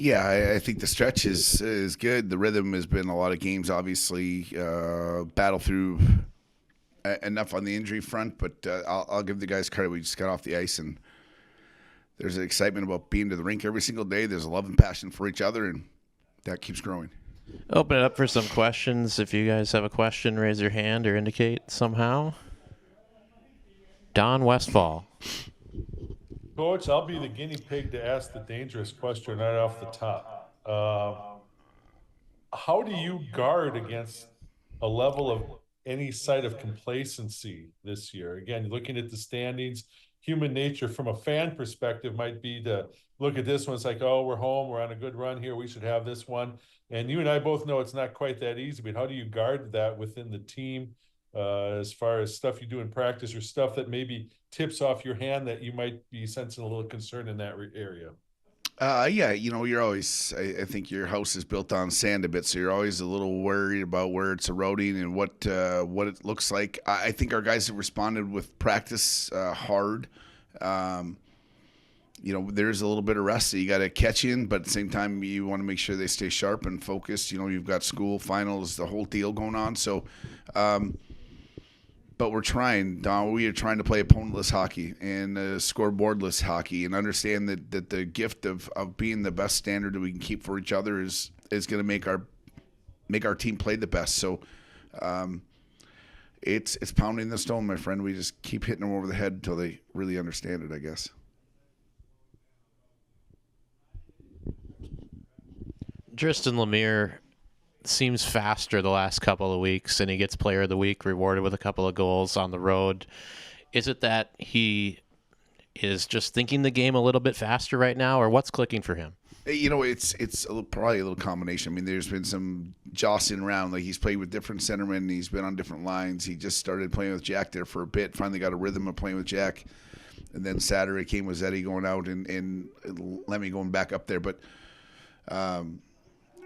Yeah, I think the stretch is good. The rhythm has been a lot of games, obviously, battle through enough on the injury front, but I'll give the guys credit. We just got off the ice, and there's an excitement about being to the rink every single day. There's a love and passion for each other, and that keeps growing. Open it up for some questions. If you guys have a question, raise your hand or indicate somehow. Don Westfall. Coach, I'll be the guinea pig to ask the dangerous question right off the top. How do you guard against a level of any side of complacency this year? Again, looking at the standings, human nature from a fan perspective might be to look at this one. It's like, oh, we're home. We're on a good run here. We should have this one. And you and I both know it's not quite that easy, but how do you guard that within the team as far as stuff you do in practice or stuff that maybe tips off your hand that you might be sensing a little concern in that area? Yeah, you're always. I think your house is built on sand a bit, so you're always a little worried about where it's eroding and what it looks like. I think our guys have responded with practice hard. There's a little bit of rest that you got to catch in, but at the same time, you want to make sure they stay sharp and focused. You've got school, finals, the whole deal going on. So, but we're trying, Don. We are trying to play opponentless hockey and scoreboardless hockey, and understand that the gift of being the best standard that we can keep for each other is going to make our team play the best. So, it's pounding the stone, my friend. We just keep hitting them over the head until they really understand it, I guess. Tristan Lemire seems faster the last couple of weeks, and he gets Player of the Week, rewarded with a couple of goals on the road. Is it that he is just thinking the game a little bit faster right now, or what's clicking for him? It's probably a little combination. I mean, there's been some jostling around. Like, he's played with different centermen. He's been on different lines. He just started playing with Jack there for a bit, finally got a rhythm of playing with Jack. And then Saturday came with Eddie going out and Lemmy going back up there. But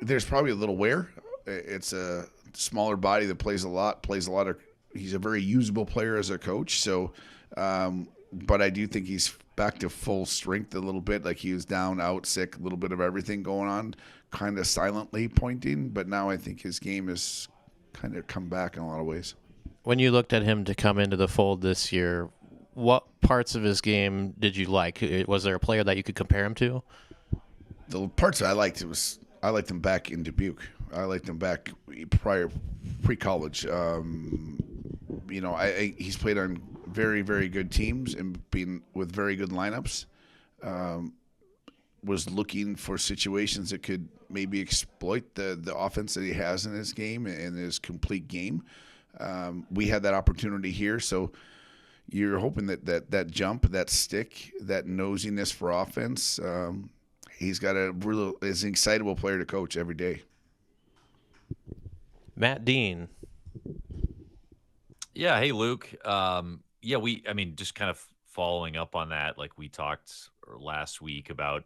there's probably a little wear. It's a smaller body that plays a lot of. He's a very usable player as a coach. So, but I do think he's back to full strength a little bit. Like, he was down, out, sick, a little bit of everything going on, kind of silently pointing. But now I think his game has kind of come back in a lot of ways. When you looked at him to come into the fold this year, what parts of his game did you like? Was there a player that you could compare him to? The parts that I liked him back in Dubuque. I liked him back pre-college. He's played on very, very good teams and been with very good lineups. Was looking for situations that could maybe exploit the offense that he has in his game and his complete game. We had that opportunity here, so you're hoping that jump, that stick, that nosiness for offense. He's got is an excitable player to coach every day. Matt Dean. Yeah. Hey, Luke. Just kind of following up on that, like we talked last week about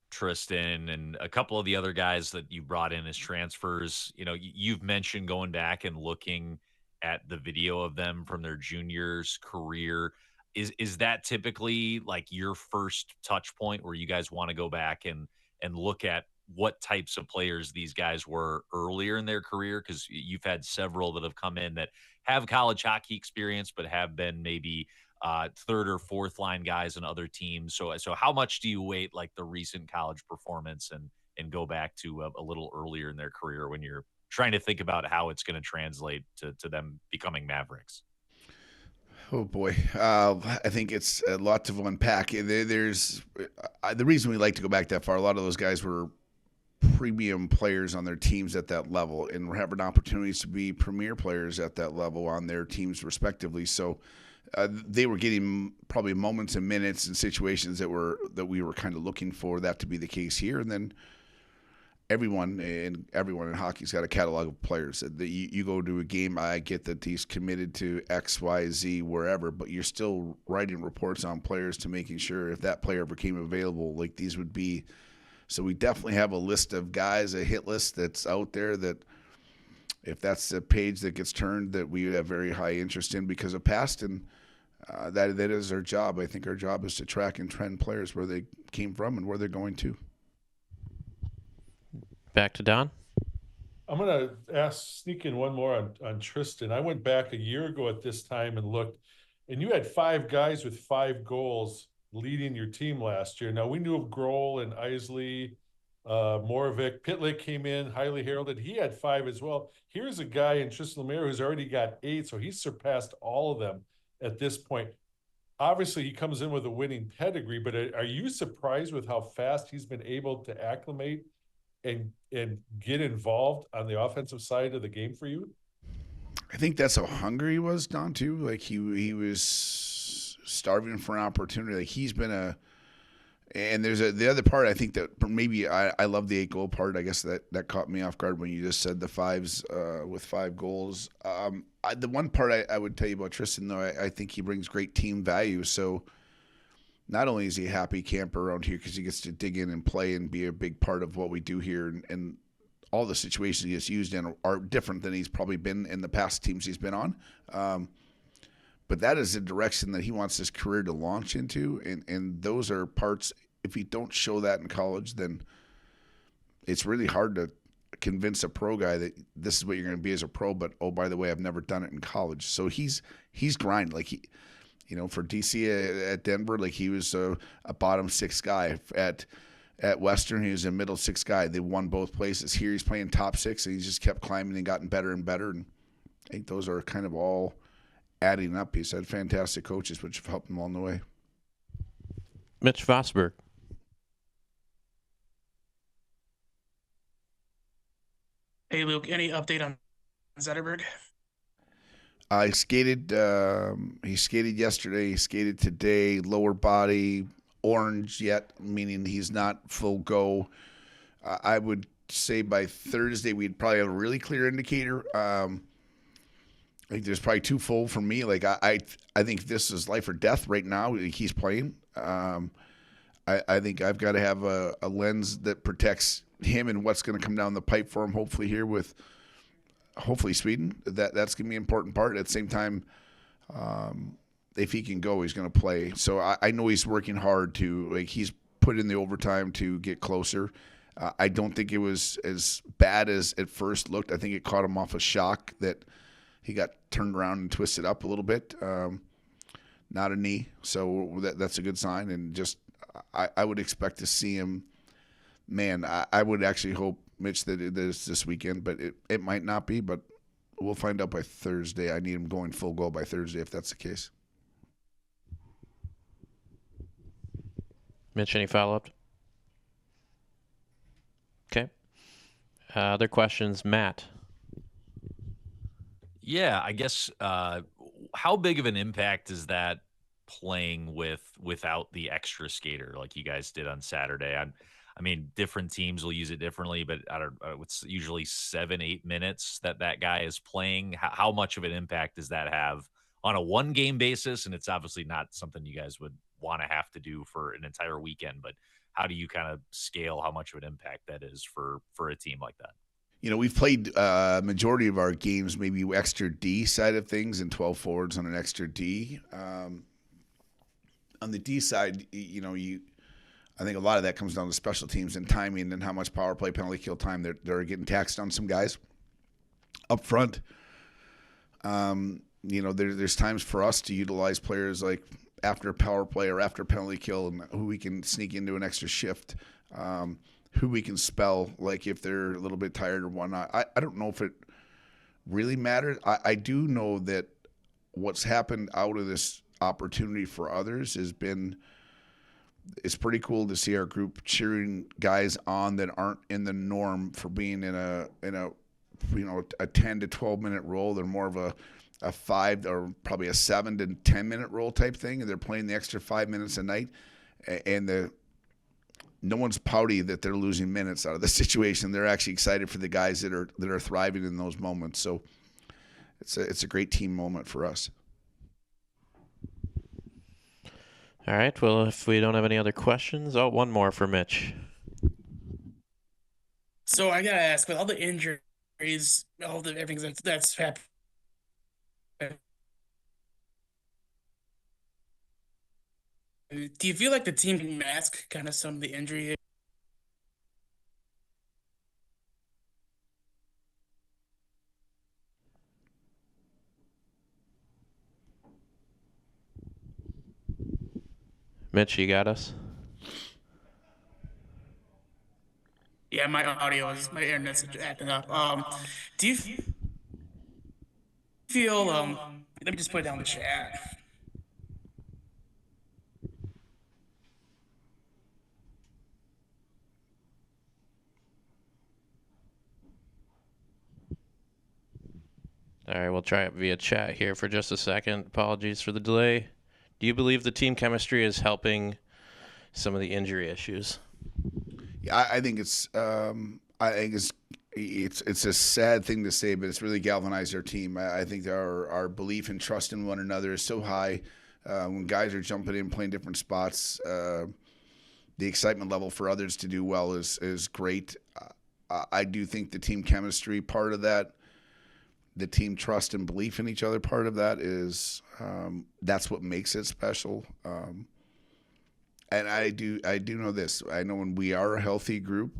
Tristan and a couple of the other guys that you brought in as transfers. You've mentioned going back and looking at the video of them from their juniors career. Is that typically like your first touch point where you guys want to go back and look at what types of players these guys were earlier in their career? Because you've had several that have come in that have college hockey experience, but have been maybe third or fourth line guys in other teams. So how much do you weight like the recent college performance and go back to a little earlier in their career when you're trying to think about how it's going to translate to them becoming Mavericks? Oh boy, I think it's a lot to unpack. There's the reason we like to go back that far. A lot of those guys were premium players on their teams at that level, and were having opportunities to be premier players at that level on their teams respectively. So they were getting probably moments and minutes and situations that we were kind of looking for that to be the case here. And then everyone in hockey's got a catalog of players. You go to a game, I get that he's committed to X, Y, Z, wherever, but you're still writing reports on players to making sure if that player became available, like these would be. So we definitely have a list of guys, a hit list that's out there that if that's the page that gets turned, that we would have very high interest in because of past, and that is our job. I think our job is to track and trend players where they came from and where they're going to. back to Don. I'm going to sneak in one more on Tristan. I went back a year ago at this time and looked, and you had 5 guys with 5 goals leading your team last year. Now, we knew of Grohl and Isley, Moravik. Pitlick came in, highly heralded. He had 5 as well. Here's a guy in Tristan Lemire who's already got 8, so he's surpassed all of them at this point. Obviously, he comes in with a winning pedigree, but are you surprised with how fast he's been able to acclimate and get involved on the offensive side of the game for you? I think that's how hungry he was, Don, too. Like he was starving for an opportunity. Like he's been and there's the other part. I think that maybe I love the 8-goal part. I guess that caught me off guard when you just said the 5s with 5 goals. The one part I would tell you about Tristan, though, I think he brings great team value. So not only is he a happy camper around here because he gets to dig in and play and be a big part of what we do here, and all the situations he gets used in are different than he's probably been in the past teams he's been on. But that is the direction that he wants his career to launch into, and those are parts. If you don't show that in college, then it's really hard to convince a pro guy that this is what you're going to be as a pro. But oh, by the way, I've never done it in college. So he's grinding. Like for DC at Denver, like he was a bottom 6 guy. At Western, he was a middle 6 guy. They won both places. Here he's playing top 6, and he just kept climbing and gotten better and better. And I think those are kind of all adding up. He's had fantastic coaches, which have helped him along the way. Mitch Vosberg. Hey, Luke, any update on Zetterberg? He skated yesterday. He skated today. Lower body, orange yet, meaning he's not full go. I would say by Thursday we'd probably have a really clear indicator. I think there's probably 2 full for me. Like I think this is life or death right now. He's playing. I think I've got to have a lens that protects him and what's going to come down the pipe for him. Hopefully here with Sweden. That's going to be an important part. At the same time, if he can go, he's going to play. So I know he's working hard to, like, he's put in the overtime to get closer. I don't think it was as bad as it first looked. I think it caught him off a shock that he got turned around and twisted up a little bit. Not a knee, so that's a good sign. And just I would expect to see him. Man, I would actually hope, Mitch, that it is this weekend, but it might not be. But we'll find out by Thursday. I need him going full go by Thursday if that's the case. Mitch, any follow-up? Okay. Other questions, Matt? Yeah, I guess how big of an impact is that playing without the extra skater like you guys did on Saturday? I mean, different teams will use it differently, but I don't. It's usually 7-8 minutes that guy is playing. How much of an impact does that have on a 1-game basis? And it's obviously not something you guys would want to have to do for an entire weekend. But how do you kind of scale how much of an impact that is for a team like that? We've played majority of our games maybe extra D side of things and 12 forwards on an extra D. On the D side, I think a lot of that comes down to special teams and timing and how much power play, penalty kill time they're getting taxed on some guys up front. There's times for us to utilize players like after power play or after penalty kill and who we can sneak into an extra shift, who we can spell, like if they're a little bit tired or whatnot. I don't know if it really matters. I do know that what's happened out of this opportunity for others has been – it's pretty cool to see our group cheering guys on that aren't in the norm for being in a 10 to 12 minute role. They're more of a 5 or probably a 7 to 10 minute role type thing, and they're playing the extra 5 minutes a night. And no one's pouty that they're losing minutes out of the situation. They're actually excited for the guys that are thriving in those moments. So it's a great team moment for us. All right. Well, if we don't have any other questions, one more for Mitch. So I gotta ask, with all the injuries, all the everything that's happened, do you feel like the team can mask kind of some of the injury? Mitch, you got us? Yeah, my internet's acting up. Do you feel let me just put it down in the chat. All right, we'll try it via chat here for just a second. Apologies for the delay. Do you believe the team chemistry is helping some of the injury issues? Yeah, I think it's it's a sad thing to say, but it's really galvanized our team. I think our belief and trust in one another is so high. When guys are jumping in, playing different spots, the excitement level for others to do well is great. I do think the team chemistry part of that, the team trust and belief in each other part of that is that's what makes it special. And I do know this. I know when we are a healthy group,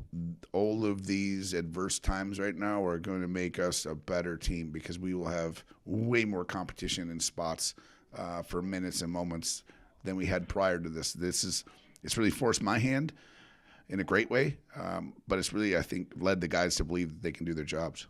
all of these adverse times right now are going to make us a better team because we will have way more competition in spots for minutes and moments than we had prior to this. It's really forced my hand in a great way, but it's really, I think, led the guys to believe that they can do their jobs.